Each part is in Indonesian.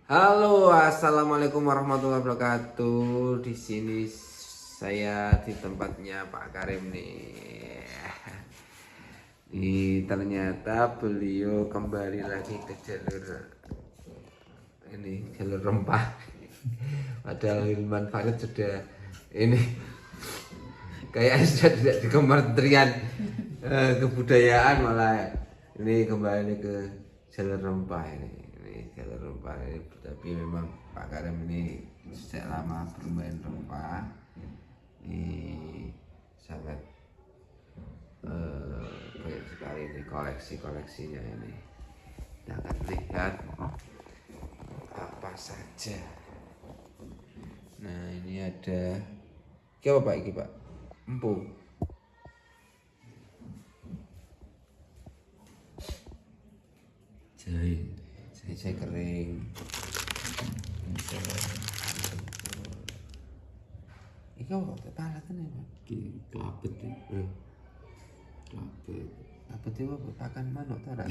Halo, assalamualaikum warahmatullahi wabarakatuh. Di sini saya di tempatnya Pak Karim nih. Ternyata beliau kembali lagi ke jalur rempah. Padahal Hilman Farid sudah ini kayaknya sudah tidak di Kementerian Kebudayaan, malah ini kembali ke jalur rempah ini jalur rempah ini. Tapi memang Pak Karim ini sejak lama bermain rempah, ini sangat banyak sekali ini koleksinya ini. Kita akan lihat apa saja. Nah, ini ada apa Pak ini Pak? Empuk. Jahe kering. Iki apa? Palatane Pak. Ki klabet iki. Klabet. Apa itu apa? Pakan manuk ta ora?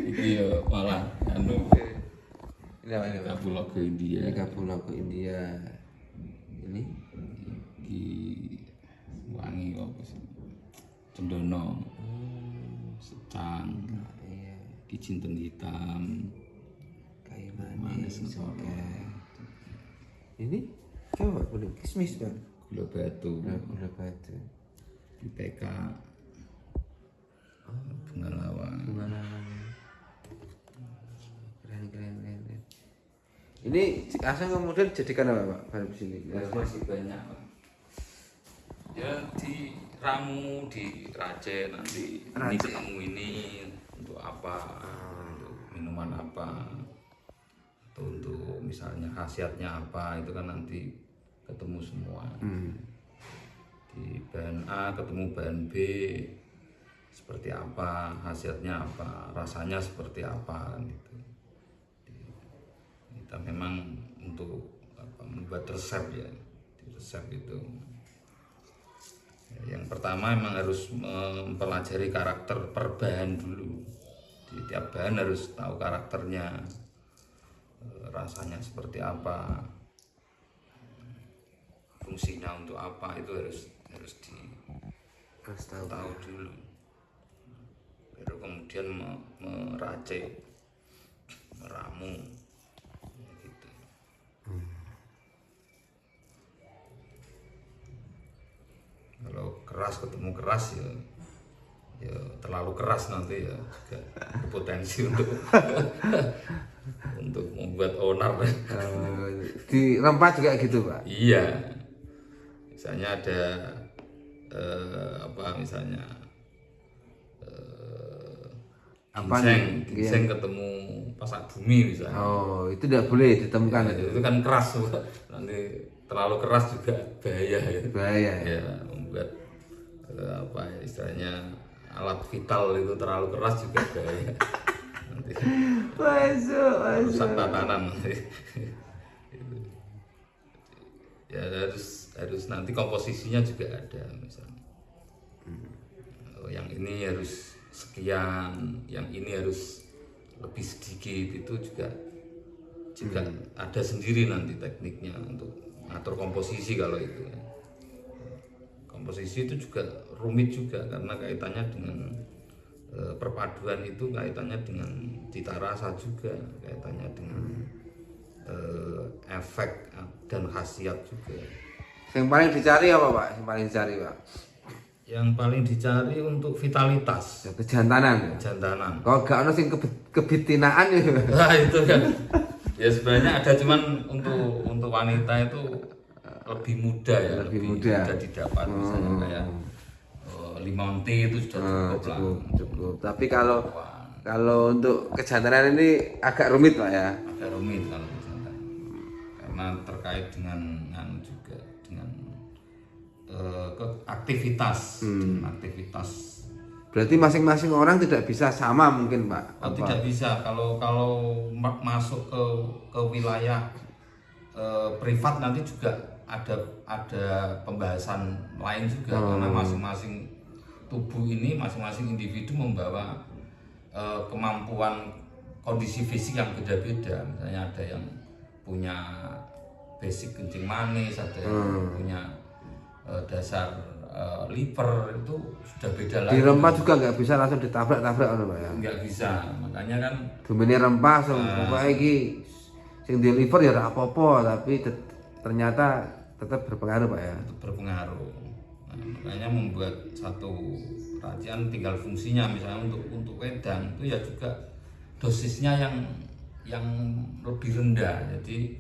Iki yo malah anu Ini apa ini Pak? kapulaga India. Ini kapulaga India. Ini Iki wangi apa sih? Cendana. Secang. iya, Iki jinten hitam. kayu manis, Manis cengkeh. Ini apa Pak? Kulit kismis Pak. Gula batu. Gula batu. IPK. Bunga lawang. Bunga lawang. Keren. Ini asal kemudian jadikan apa Pak? Baru sini. Masih banyak. Ya diramu, diracik nanti. Ini Racik. ketemu ini untuk apa? Untuk minuman apa? Atau untuk misalnya khasiatnya apa? Itu kan nanti ketemu semua. Di bahan A ketemu bahan B, seperti apa, khasiatnya apa, rasanya seperti apa gitu. Kita memang untuk membuat resep ya, di resep itu yang pertama memang harus mempelajari karakter per bahan dulu. Di tiap bahan harus tahu karakternya, rasanya seperti apa, fungsinya untuk apa, itu harus tahu dulu, baru kemudian meracik, meramu gitu. Kalau keras ketemu keras ya terlalu keras nanti ya juga potensi untuk untuk membuat onar. Di rempah juga gitu Pak. Iya, misalnya ada misalnya ginseng ketemu pasak bumi misalnya. Oh, itu tidak boleh ditemukan Itu kan keras, nanti terlalu keras juga bahaya ya. bahaya ya. Ya, membuat istilahnya alat vital itu terlalu keras juga bahaya. Nanti Masuk. rusak tatanan. Ya harus nanti komposisinya juga ada misalnya. Yang ini harus sekian, yang ini harus lebih sedikit, itu juga ada sendiri nanti tekniknya untuk atur komposisi. Kalau itu komposisi itu juga rumit juga karena kaitannya dengan perpaduan, itu kaitannya dengan cita rasa juga, kaitannya dengan efek dan khasiat juga. Yang paling dicari apa Pak? Yang paling dicari Pak? Yang paling dicari untuk vitalitas, Ya, kejantanan. jantanan. Kalau gak ada sing kebitinaan ya. Nah itu kan ya sebenarnya ada, cuman untuk wanita itu lebih mudah ya, Lebih mudah didapat. Misalnya kayak limon tea itu sudah cukup lah. Cukup. Tapi kalau untuk kejantanan ini agak rumit Pak ya. Agak rumit kalau misalkan, karena terkait dengan juga dengan aktivitas. Berarti masing-masing orang tidak bisa sama mungkin Pak. Oh, tidak bisa kalau masuk ke wilayah privat nanti juga ada pembahasan lain juga. Karena masing-masing tubuh ini, masing-masing individu membawa kemampuan kondisi fisik yang beda-beda. Misalnya ada yang punya basic kencing manis, ada yang punya dasar liver, itu sudah beda lagi. Di rempah juga nggak bisa langsung ditabrak-tabrak Pak ya. Nggak bisa, makanya kan Domene rempah pokoknya iki sing di liver ya ora apa-apa, tapi ternyata tetap berpengaruh Pak ya. berpengaruh. Nah, makanya membuat satu racian tinggal fungsinya, misalnya untuk wedang itu ya juga dosisnya yang lebih rendah, jadi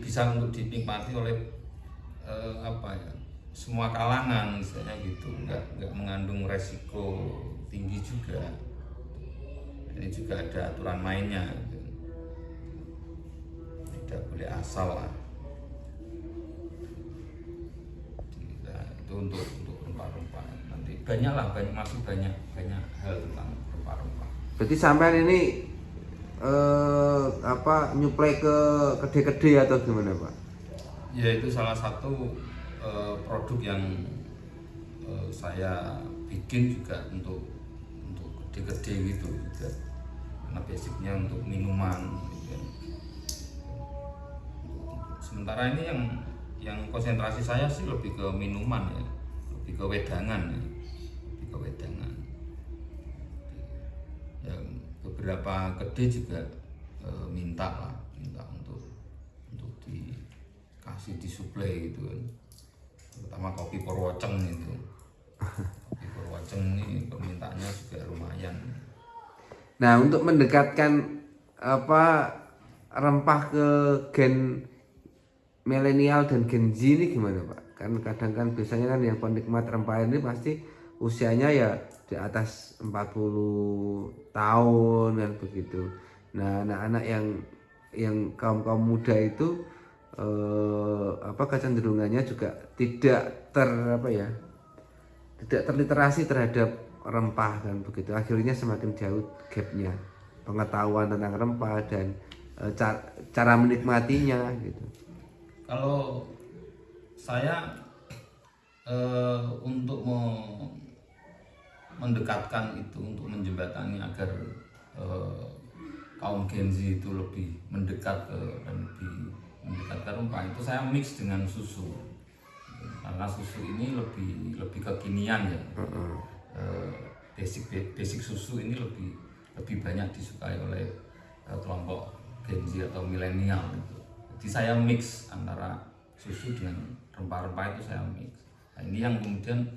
bisa untuk dinikmati oleh semua kalangan misalnya gitu, nggak mengandung resiko tinggi juga. Ini juga ada aturan mainnya gitu. Tidak boleh asal lah. Nah, itu untuk rempah-rempah. Nanti masih banyak hal tentang rempah-rempah. Berarti sampean ini nyuplai ke kedai-kedai atau gimana Pak? Ya, itu salah satu produk yang saya bikin juga untuk gede-gede gitu juga, karena basicnya untuk minuman gitu. Sementara ini yang konsentrasi saya sih lebih ke minuman ya, lebih ke wedangan ya, ya, beberapa kedai juga minta untuk dikasih disuplai gitu kan, terutama kopi Purwoceng itu. Kopi Purwoceng ini permintaannya juga lumayan. Nah, untuk mendekatkan rempah ke gen milenial dan Gen Z ini gimana Pak? Kan kadang kan biasanya kan yang penikmat rempah ini pasti usianya ya di atas 40 tahun kan begitu. Nah, anak-anak yang kaum muda itu kecenderungannya juga tidak terliterasi terhadap rempah kan begitu. Akhirnya semakin jauh gapnya pengetahuan tentang rempah dan cara menikmatinya gitu. Kalau saya untuk mendekatkan itu, untuk menjembatani agar kaum Gen Z itu lebih mendekat dan lebih mendekatkan rempah, itu saya mix dengan susu, karena susu ini lebih kekinian ya. Basic susu ini lebih banyak disukai oleh kelompok Gen Z atau milenial gitu. Jadi saya mix antara susu dengan rempah-rempah, itu saya mix. Nah, ini yang kemudian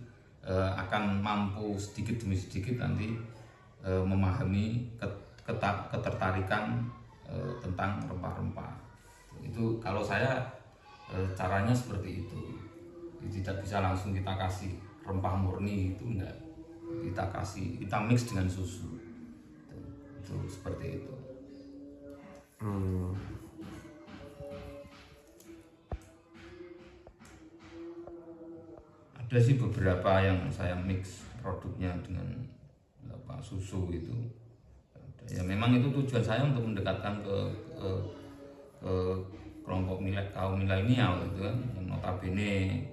akan mampu sedikit demi sedikit nanti memahami ketertarikan tentang rempah-rempah. Itu kalau saya caranya seperti itu. Tidak bisa langsung kita kasih rempah murni, itu enggak. Kita mix dengan susu. Itu seperti itu. Ada sih beberapa yang saya mix produknya dengan susu itu. Ya memang itu tujuan saya untuk mendekatkan ke kelompok kaum milenial gitu kan, yang notabene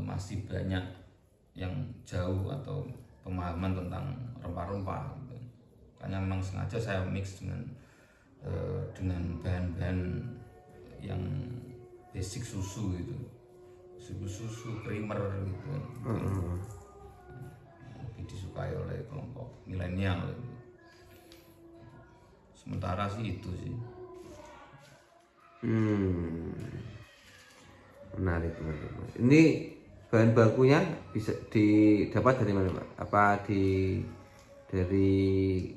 masih banyak yang jauh atau pemahaman tentang rempah-rempah gitu. Karena memang sengaja saya mix dengan bahan-bahan yang basic susu gitu, susu creamer gitu, lebih disukai oleh kelompok milenial gitu. Sementara sih itu sih. Menarik. Ini bahan bakunya bisa didapat dari mana Pak? Apa dari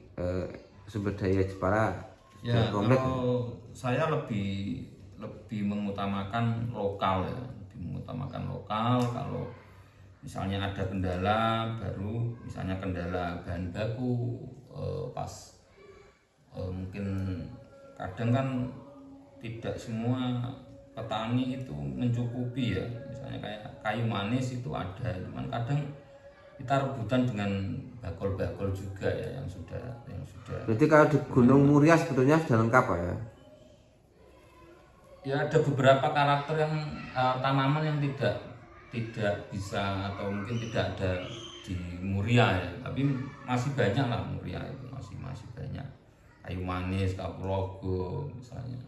sumber daya Jepara? Ya, kalau saya lebih mengutamakan lokal ya, Kalau misalnya ada kendala baru, misalnya kendala bahan baku, pas mungkin kadang kan tidak semua petani itu mencukupi ya, misalnya kayak kayu manis itu ada, cuman kadang kita rebutan dengan bakul-bakul juga ya yang sudah. Berarti kalau di Gunung Muria sebetulnya sudah lengkap Pak ya? Ya ada beberapa karakter yang tanaman yang tidak bisa atau mungkin tidak ada di Muria ya, tapi masih banyak lah Muria itu, masih banyak kayu manis, kapulaga misalnya,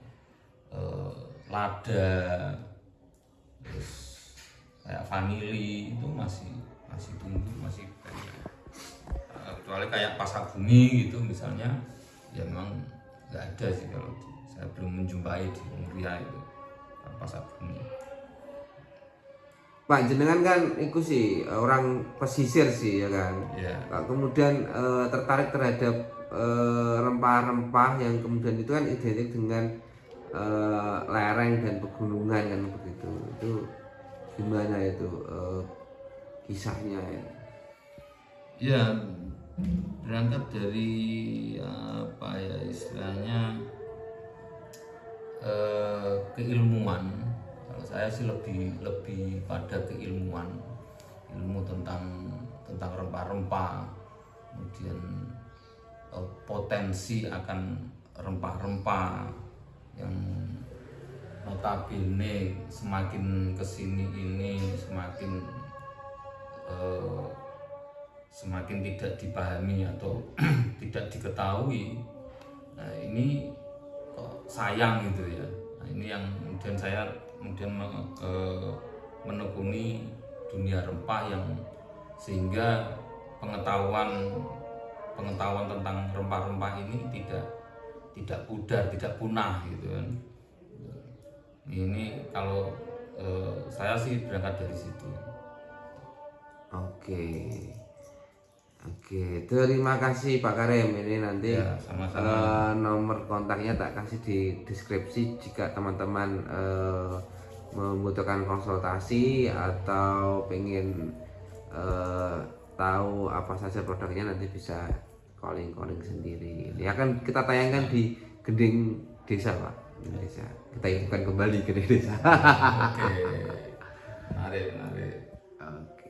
lada, terus kayak vanili itu masih tumbuh, masih banyak. Kecuali kayak pasak bumi gitu misalnya, ya memang nggak ada sih, kalau saya belum menjumpai di Muria itu pasak bumi. Pak, jenengan kan itu sih orang pesisir sih ya kan. Ya. Kemudian tertarik terhadap rempah-rempah yang kemudian itu kan identik dengan lereng dan pegunungan kan begitu. Itu gimana itu kisahnya ya? Ya, berangkat dari apa ya istilahnya, keilmuan. Kalau saya sih lebih pada keilmuan, ilmu tentang rempah-rempah, kemudian potensi akan rempah-rempah yang notabene semakin kesini ini semakin tidak dipahami atau tidak diketahui. Nah ini kok sayang gitu ya. Nah ini yang kemudian saya menekuni dunia rempah, yang sehingga pengetahuan tentang rempah-rempah ini tidak pudar, tidak punah gitu kan. Ini kalau saya sih berangkat dari situ. Oke, terima kasih Pak Karim. Ini nanti Ya, sama-sama. nomor kontaknya tak kasih di deskripsi jika teman-teman membutuhkan konsultasi atau pengen tahu apa saja produknya, nanti bisa calling sendiri. Ya kan kita tayangkan di Gending Desa Pak, Gending Desa. Kita infokan kembali Gending Desa. Oke, menarik. Oke.